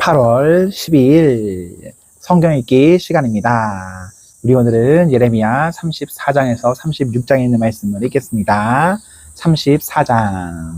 8월 12일 성경 읽기 시간입니다. 우리 오늘은 예레미야 34장에서 36장에 있는 말씀을 읽겠습니다. 34장.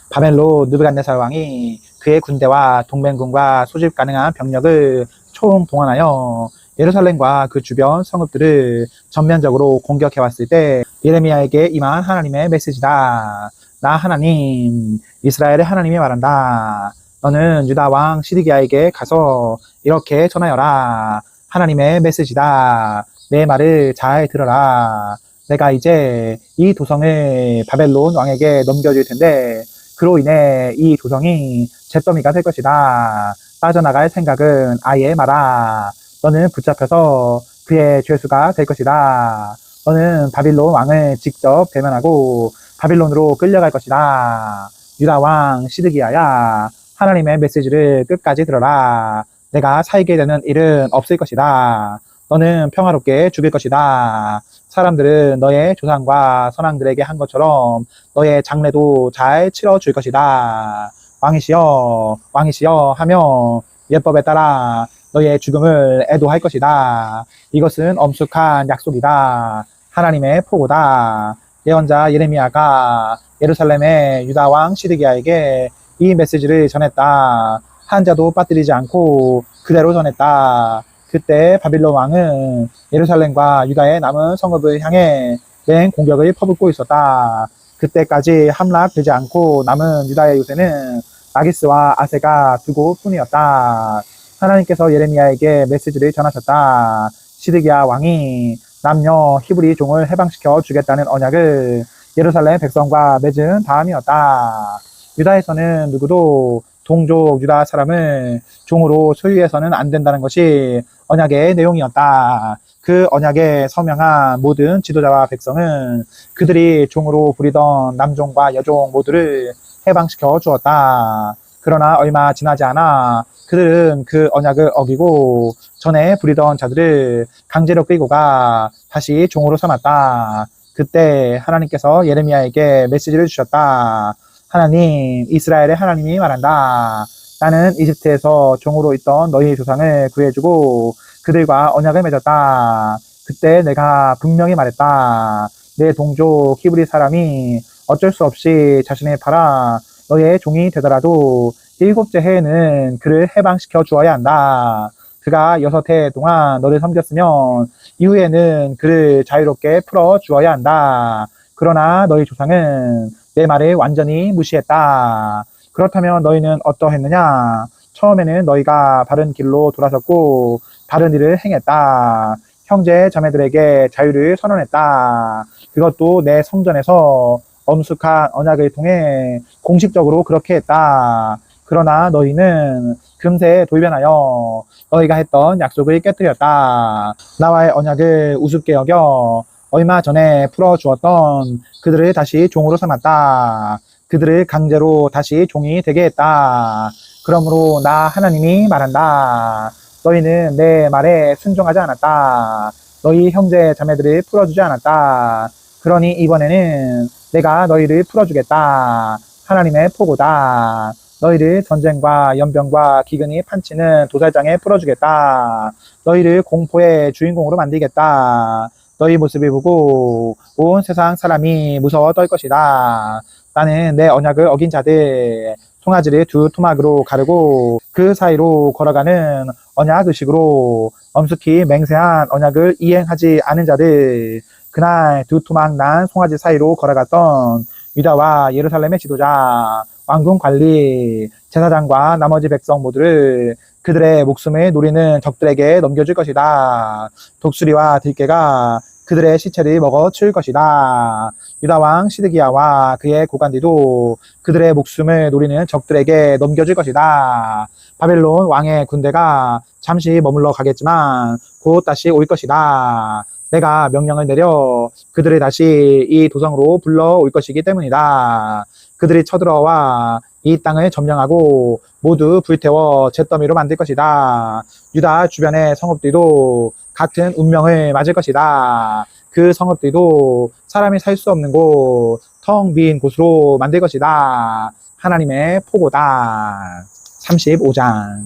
바벨론 느부갓네살 왕이 그의 군대와 동맹군과 소집 가능한 병력을 총동원하여 예루살렘과 그 주변 성읍들을 전면적으로 공격해왔을 때 예레미야에게 임한 하나님의 메시지다. 나 하나님, 이스라엘의 하나님이 말한다. 너는 유다 왕 시드기야에게 가서 이렇게 전하여라. 하나님의 메시지다. 내 말을 잘 들어라. 내가 이제 이 도성을 바벨론 왕에게 넘겨줄 텐데 그로 인해 이 도성이 잿더미가 될 것이다. 빠져나갈 생각은 아예 마라. 너는 붙잡혀서 그의 죄수가 될 것이다. 너는 바빌론 왕을 직접 대면하고 바빌론으로 끌려갈 것이다. 유다 왕 시드기야야, 하나님의 메시지를 끝까지 들어라. 내가 살게 되는 일은 없을 것이다. 너는 평화롭게 죽일 것이다. 사람들은 너의 조상과 선왕들에게 한 것처럼 너의 장례도 잘 치러줄 것이다. 왕이시여, 왕이시여 하며 예법에 따라 너의 죽음을 애도할 것이다. 이것은 엄숙한 약속이다. 하나님의 포고다. 예언자 예레미야가 예루살렘의 유다 왕 시드기야에게 이 메시지를 전했다. 한 자도 빠뜨리지 않고 그대로 전했다. 그때 바빌론 왕은 예루살렘과 유다의 남은 성읍을 향해 맹 공격을 퍼붓고 있었다. 그때까지 함락되지 않고 남은 유다의 요새는 라기스와 아세가 두 곳뿐이었다. 하나님께서 예레미야에게 메시지를 전하셨다. 시드기야 왕이 남녀 히브리 종을 해방시켜 주겠다는 언약을 예루살렘 백성과 맺은 다음이었다. 유다에서는 누구도 동족 유다 사람을 종으로 소유해서는 안 된다는 것이 언약의 내용이었다. 그 언약에 서명한 모든 지도자와 백성은 그들이 종으로 부리던 남종과 여종 모두를 해방시켜 주었다. 그러나 얼마 지나지 않아 그들은 그 언약을 어기고 전에 부리던 자들을 강제로 끌고 가 다시 종으로 삼았다. 그때 하나님께서 예레미야에게 메시지를 주셨다. 하나님, 이스라엘의 하나님이 말한다. 나는 이집트에서 종으로 있던 너희 조상을 구해주고 그들과 언약을 맺었다. 그때 내가 분명히 말했다. 내 동족 히브리 사람이 어쩔 수 없이 자신을 팔아 너의 종이 되더라도 7째 해에는 그를 해방시켜 주어야 한다. 그가 6해 동안 너를 섬겼으면 이후에는 그를 자유롭게 풀어 주어야 한다. 그러나 너희 조상은 내 말을 완전히 무시했다. 그렇다면 너희는 어떠했느냐? 처음에는 너희가 바른 길로 돌아섰고 바른 일을 행했다. 형제 자매들에게 자유를 선언했다. 그것도 내 성전에서 엄숙한 언약을 통해 공식적으로 그렇게 했다. 그러나 너희는 금세 돌변하여 너희가 했던 약속을 깨뜨렸다. 나와의 언약을 우습게 여겨 얼마 전에 풀어주었던 그들을 다시 종으로 삼았다. 그들을 강제로 다시 종이 되게 했다. 그러므로 나 하나님이 말한다. 너희는 내 말에 순종하지 않았다. 너희 형제 자매들을 풀어주지 않았다. 그러니 이번에는 내가 너희를 풀어주겠다. 하나님의 포고다. 너희를 전쟁과 연병과 기근이 판치는 도살장에 풀어주겠다. 너희를 공포의 주인공으로 만들겠다. 너희 모습을 보고 온 세상 사람이 무서워 떨 것이다. 나는 내 언약을 어긴 자들 송아지를 두 토막으로 가르고 그 사이로 걸어가는 언약 의식으로 엄숙히 맹세한 언약을 이행하지 않은 자들, 그날 두 토막 난 송아지 사이로 걸어갔던 유다와 예루살렘의 지도자, 왕궁 관리, 제사장과 나머지 백성 모두를 그들의 목숨을 노리는 적들에게 넘겨줄 것이다. 독수리와 들개가 그들의 시체를 먹어 치울 것이다. 유다 왕 시드기야와 그의 고관들도 그들의 목숨을 노리는 적들에게 넘겨줄 것이다. 바벨론 왕의 군대가 잠시 머물러 가겠지만 곧 다시 올 것이다. 내가 명령을 내려 그들을 다시 이 도성으로 불러올 것이기 때문이다. 그들이 쳐들어와 이 땅을 점령하고 모두 불태워 잿더미로 만들 것이다. 유다 주변의 성읍들도 같은 운명을 맞을 것이다. 그 성읍들도 사람이 살 수 없는 곳, 텅 빈 곳으로 만들 것이다. 하나님의 포고다. 35장.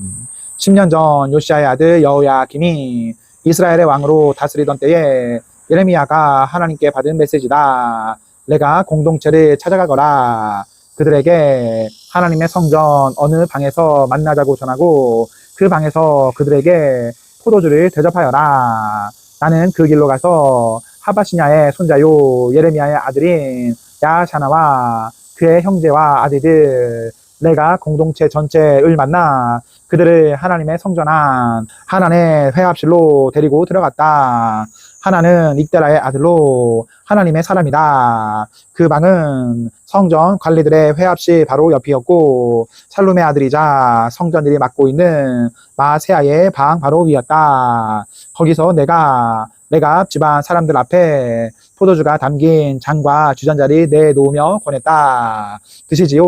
10년 전 요시아의 아들 여호야김이 이스라엘의 왕으로 다스리던 때에 예레미야가 하나님께 받은 메시지다. 내가 공동체를 찾아가거라. 그들에게 하나님의 성전 어느 방에서 만나자고 전하고 그 방에서 그들에게 포도주를 대접하여라. 나는 그 길로 가서 하바시냐의 손자요 예레미야의 아들인 야샤나와 그의 형제와 아들들 내가 공동체 전체를 만나 그들을 하나님의 성전한 하나님의 회합실로 데리고 들어갔다. 하나는 익대라의 아들로 하나님의 사람이다. 그 방은 성전 관리들의 회합실 바로 옆이었고 살룸의 아들이자 성전들이 맡고 있는 마세야의 방 바로 위였다. 거기서 내가 집안 사람들 앞에 포도주가 담긴 잔과 주전자를 내놓으며 권했다. 드시지요.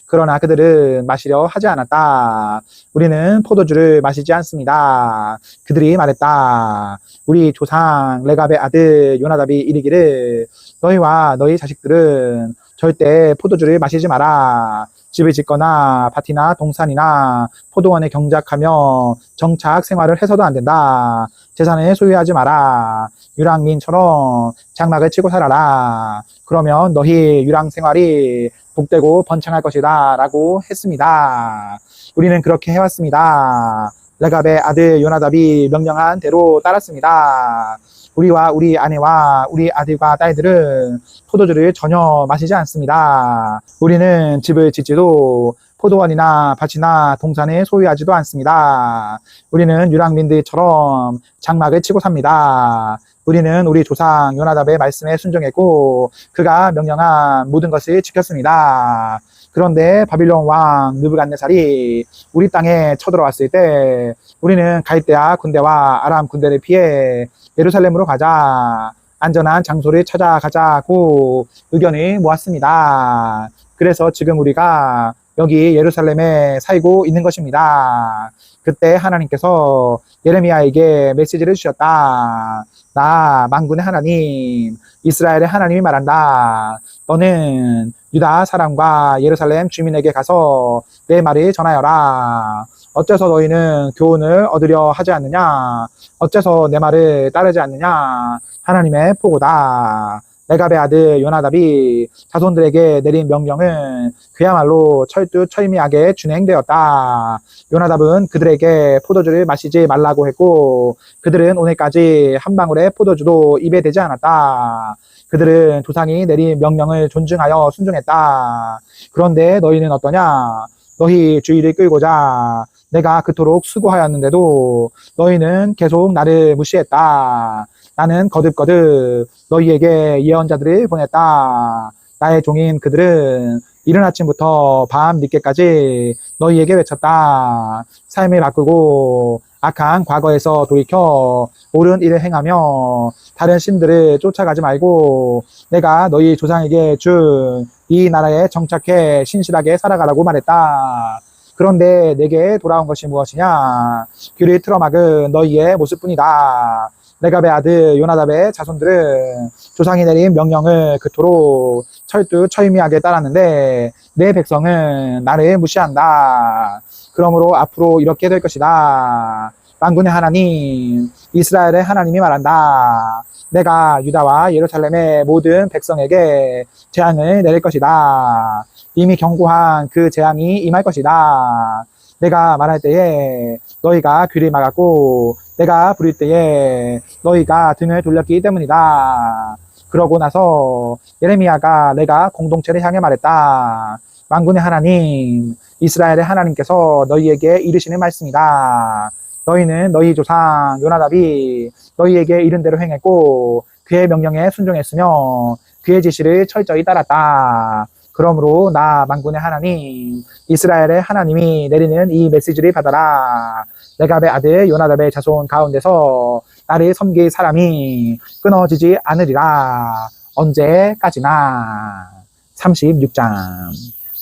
그러나 그들은 마시려 하지 않았다. 우리는 포도주를 마시지 않습니다. 그들이 말했다. 우리 조상 레갑의 아들 요나답이 이르기를 너희와 너희 자식들은 절대 포도주를 마시지 마라. 집을 짓거나 밭이나 동산이나 포도원에 경작하며 정착 생활을 해서도 안 된다. 재산을 소유하지 마라. 유랑민처럼 장막을 치고 살아라. 그러면 너희 유랑 생활이 복되고 번창할 것이다. 라고 했습니다. 우리는 그렇게 해왔습니다. 레갑의 아들 요나답이 명령한 대로 따랐습니다. 우리와 우리 아내와 우리 아들과 딸들은 포도주를 전혀 마시지 않습니다. 우리는 집을 짓지도 포도원이나 밭이나 동산을 소유하지도 않습니다. 우리는 유랑민들처럼 장막을 치고 삽니다. 우리는 우리 조상 요나답의 말씀에 순종했고 그가 명령한 모든 것을 지켰습니다. 그런데 바빌론 왕 느부갓네살이 우리 땅에 쳐들어왔을 때 우리는 갈대아 군대와 아람 군대를 피해 예루살렘으로 가자. 안전한 장소를 찾아가자고 의견을 모았습니다. 그래서 지금 우리가 여기 예루살렘에 살고 있는 것입니다. 그때 하나님께서 예레미야에게 메시지를 주셨다. 나 만군의 하나님 이스라엘의 하나님이 말한다. 너는 유다 사람과 예루살렘 주민에게 가서 내 말을 전하여라. 어째서 너희는 교훈을 얻으려 하지 않느냐? 어째서 내 말을 따르지 않느냐? 하나님의 보고다. 레갑의 아들 요나답이 자손들에게 내린 명령은 그야말로 철두철미하게 준행되었다. 요나답은 그들에게 포도주를 마시지 말라고 했고 그들은 오늘까지 한 방울의 포도주도 입에 대지 않았다. 그들은 조상이 내린 명령을 존중하여 순종했다. 그런데 너희는 어떠냐? 너희 주의를 끌고자 내가 그토록 수고하였는데도 너희는 계속 나를 무시했다. 나는 거듭거듭 너희에게 예언자들을 보냈다. 나의 종인 그들은 이른 아침부터 밤 늦게까지 너희에게 외쳤다. 삶을 바꾸고 악한 과거에서 돌이켜 옳은 일을 행하며 다른 신들을 쫓아가지 말고 내가 너희 조상에게 준 이 나라에 정착해 신실하게 살아가라고 말했다. 그런데 내게 돌아온 것이 무엇이냐? 귀를 틀어막은 너희의 모습뿐이다. 레갑의 아들 요나답의 자손들은 조상이 내린 명령을 그토록 철두철미하게 따랐는데 내 백성은 나를 무시한다. 그러므로 앞으로 이렇게 될 것이다. 만군의 하나님 이스라엘의 하나님이 말한다. 내가 유다와 예루살렘의 모든 백성에게 재앙을 내릴 것이다. 이미 경고한 그 재앙이 임할 것이다. 내가 말할 때에 너희가 귀를 막았고 내가 부릴 때에 너희가 등을 돌렸기 때문이다. 그러고 나서 예레미야가 내가 공동체를 향해 말했다. 만군의 하나님 이스라엘의 하나님께서 너희에게 이르시는 말씀이다. 너희는 너희 조상 요나답이 너희에게 이른 대로 행했고 그의 명령에 순종했으며 그의 지시를 철저히 따랐다. 그러므로 나 만군의 하나님 이스라엘의 하나님이 내리는 이 메시지를 받아라. 레갑의 아들 요나답의 자손 가운데서 나를 섬길 사람이 끊어지지 않으리라. 언제까지나. 36장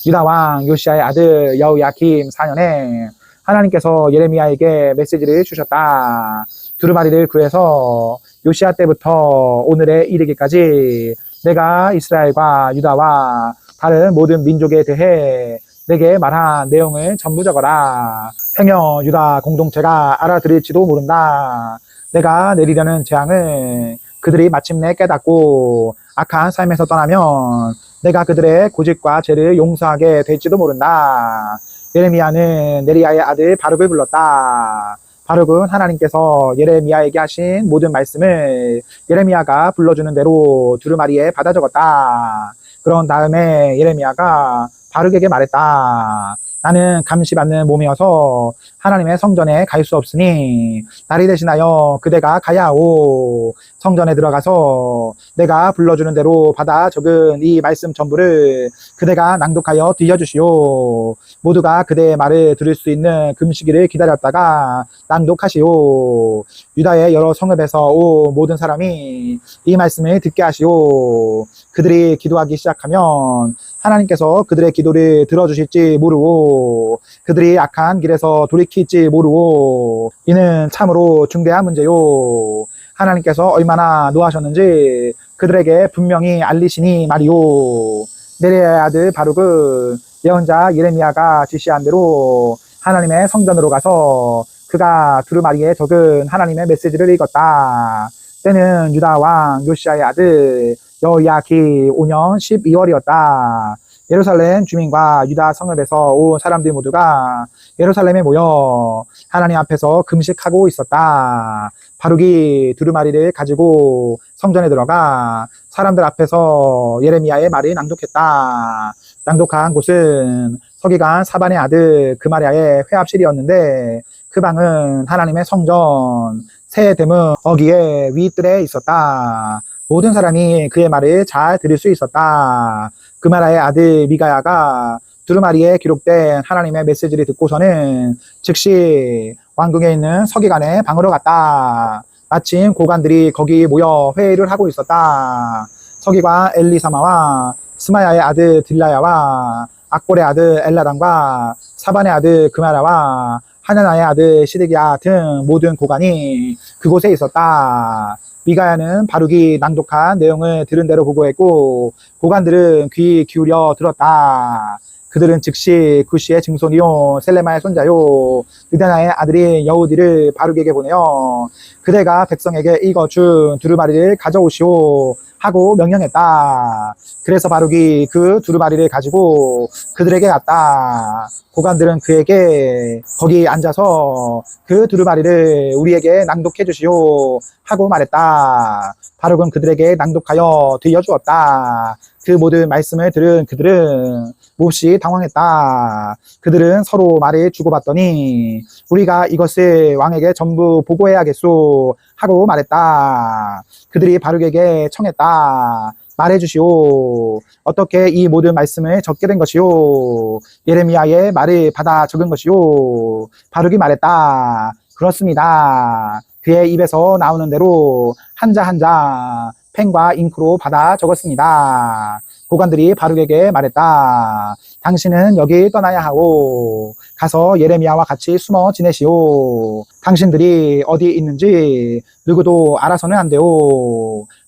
유다왕 요시아의 아들 여호야김 4년에 하나님께서 예레미야에게 메시지를 주셨다. 두루마리를 구해서 요시아 때부터 오늘에 이르기까지 내가 이스라엘과 유다와 다른 모든 민족에 대해 내게 말한 내용을 전부 적어라. 행여 유다 공동체가 알아들을지도 모른다. 내가 내리려는 재앙을 그들이 마침내 깨닫고 악한 삶에서 떠나면 내가 그들의 고집과 죄를 용서하게 될지도 모른다. 예레미야는 네리야의 아들 바룩을 불렀다. 바룩은 하나님께서 예레미야에게 하신 모든 말씀을 예레미야가 불러주는 대로 두루마리에 받아 적었다. 그런 다음에 예레미야가 바룩에게 말했다. 나는 감시받는 몸이어서 하나님의 성전에 갈 수 없으니 나를 대신하여 그대가 가야 하오. 성전에 들어가서 내가 불러주는 대로 받아 적은 이 말씀 전부를 그대가 낭독하여 들려주시오. 모두가 그대의 말을 들을 수 있는 금시기를 기다렸다가 낭독하시오. 유다의 여러 성읍에서 온 모든 사람이 이 말씀을 듣게 하시오. 그들이 기도하기 시작하면 하나님께서 그들의 기도를 들어주실지 모르고 그들이 악한 길에서 돌이킬지 모르고 이는 참으로 중대한 문제요. 하나님께서 얼마나 노하셨는지 그들에게 분명히 알리시니 말이요. 네리야의 아들 바룩은 예언자 예레미야가 지시한 대로 하나님의 성전으로 가서 그가 두루마리에 적은 하나님의 메시지를 읽었다. 때는 유다 왕 요시야의 아들 여호야기 5년 12월이었다. 예루살렘 주민과 유다 성읍에서 온 사람들 모두가 예루살렘에 모여 하나님 앞에서 금식하고 있었다. 바룩이 두루마리를 가지고 성전에 들어가 사람들 앞에서 예레미야의 말을 낭독했다. 낭독한 곳은 서기관 사반의 아들 그마랴의 회합실이었는데 그 방은 하나님의 성전 새 대문 어귀의 윗뜰에 있었다. 모든 사람이 그의 말을 잘 들을 수 있었다. 그마라의 아들 미가야가 두루마리에 기록된 하나님의 메시지를 듣고서는 즉시 왕궁에 있는 서기관의 방으로 갔다. 마침 고관들이 거기 모여 회의를 하고 있었다. 서기관 엘리사마와 스마야의 아들 딜라야와 악볼의 아들 엘라단과 사반의 아들 그마라와 하나나의 아들 시드기야 등 모든 고관이 그곳에 있었다. 미가야는 바룩이 낭독한 내용을 들은 대로 보고했고 고관들은 귀 기울여 들었다. 그들은 즉시 구시의 증손이요 셀레마의 손자요 느다나의 아들인 여우디를 바룩에게 보내어 그대가 백성에게 읽어준 두루마리를 가져오시오 하고 명령했다. 그래서 바룩이 그 두루마리를 가지고 그들에게 갔다. 고관들은 그에게 거기 앉아서 그 두루마리를 우리에게 낭독해 주시오 하고 말했다. 바룩은 그들에게 낭독하여 들려주었다. 그 모든 말씀을 들은 그들은 몹시 당황했다. 그들은 서로 말을 주고받더니 우리가 이것을 왕에게 전부 보고해야겠소 하고 말했다. 그들이 바룩에게 청했다. 말해주시오. 어떻게 이 모든 말씀을 적게 된 것이오? 예레미야의 말을 받아 적은 것이오? 바룩이 말했다. 그렇습니다. 그의 입에서 나오는 대로 한자 한자 펜과 잉크로 받아 적었습니다. 고관들이 바룩에게 말했다. 당신은 여기 떠나야 하고 가서 예레미야와 같이 숨어 지내시오. 당신들이 어디 있는지 누구도 알아서는 안 돼요.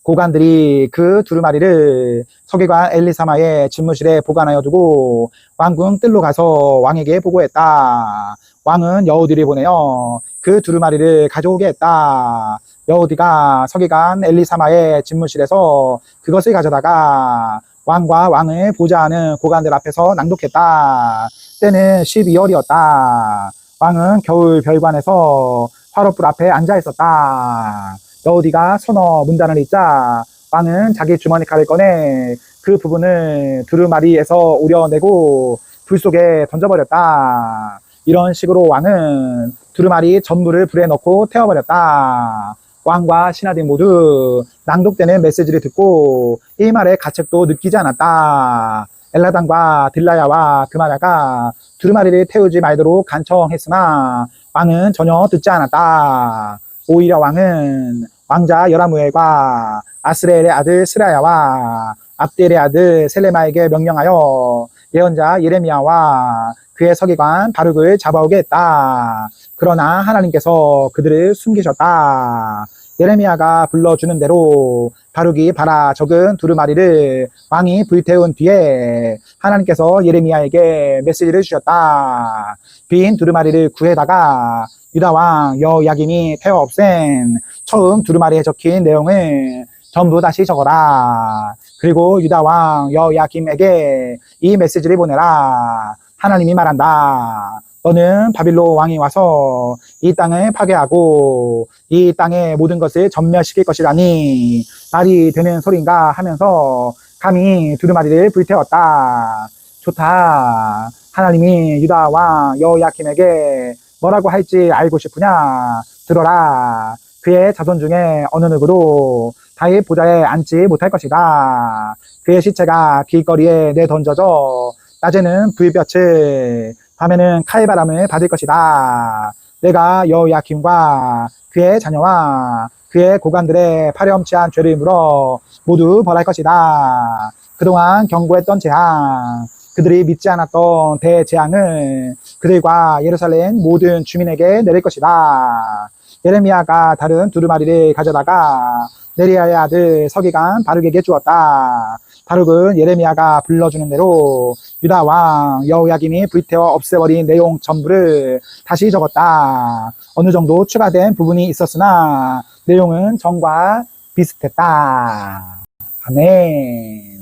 고관들이 그 두루마리를 서기관 엘리사마의 집무실에 보관하여 두고 왕궁 뜰로 가서 왕에게 보고했다. 왕은 여우디를 보내어 그 두루마리를 가져오게 했다. 여우디가 서기관 엘리사마의 집무실에서 그것을 가져다가 왕과 왕을 보좌하는 고관들 앞에서 낭독했다. 때는 12월이었다. 왕은 겨울 별관에서 화롯불 앞에 앉아 있었다. 여우디가 서너 문단을 읽자 왕은 자기 주머니 칼을 꺼내 그 부분을 두루마리에서 우려내고 불 속에 던져버렸다. 이런 식으로 왕은 두루마리 전부를 불에 넣고 태워버렸다. 왕과 신하들 모두 낭독되는 메시지를 듣고 이 말의 가책도 느끼지 않았다. 엘라단과 딜라야와 그마야가 두루마리를 태우지 말도록 간청했으나 왕은 전혀 듣지 않았다. 오히려 왕은 왕자 여라무엘과 아스레엘의 아들 스라야와 압델의 아들 셀레마에게 명령하여 예언자 예레미야와 그의 서기관 바룩을 잡아오게 했다. 그러나 하나님께서 그들을 숨기셨다. 예레미야가 불러주는 대로 바룩이 바라 적은 두루마리를 왕이 불태운 뒤에 하나님께서 예레미야에게 메시지를 주셨다. 빈 두루마리를 구해다가 유다 왕 여호야김이 태워 없앤 처음 두루마리에 적힌 내용을 전부 다시 적어라. 그리고 유다 왕 여호야김에게 이 메시지를 보내라. 하나님이 말한다. 너는 바빌론 왕이 와서 이 땅을 파괴하고 이 땅의 모든 것을 전멸시킬 것이라니 말이 되는 소린가 하면서 감히 두루마리를 불태웠다. 좋다. 하나님이 유다 왕 여호야김에게 뭐라고 할지 알고 싶으냐? 들어라. 그의 자손 중에 어느 누구도 다윗 보좌에 앉지 못할 것이다. 그의 시체가 길거리에 내던져져 낮에는 불볕을 밤에는 칼바람을 받을 것이다. 내가 여호야김과 그의 자녀와 그의 고관들의 파렴치한 죄를 물어 모두 벌할 것이다. 그동안 경고했던 재앙, 그들이 믿지 않았던 대재앙을 그들과 예루살렘 모든 주민에게 내릴 것이다. 예레미야가 다른 두루마리를 가져다가 네리야의 아들 서기관 바룩에게 주었다. 바룩은 예레미야가 불러주는 대로 유다 왕 여호야김이 불태워 없애버린 내용 전부를 다시 적었다. 어느 정도 추가된 부분이 있었으나 내용은 전과 비슷했다. 아멘.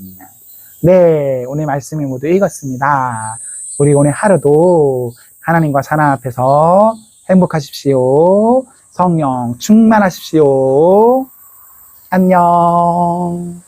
네, 오늘 말씀을 모두 읽었습니다. 우리 오늘 하루도 하나님과 사랑 앞에서 행복하십시오. 성령 충만하십시오. 안녕.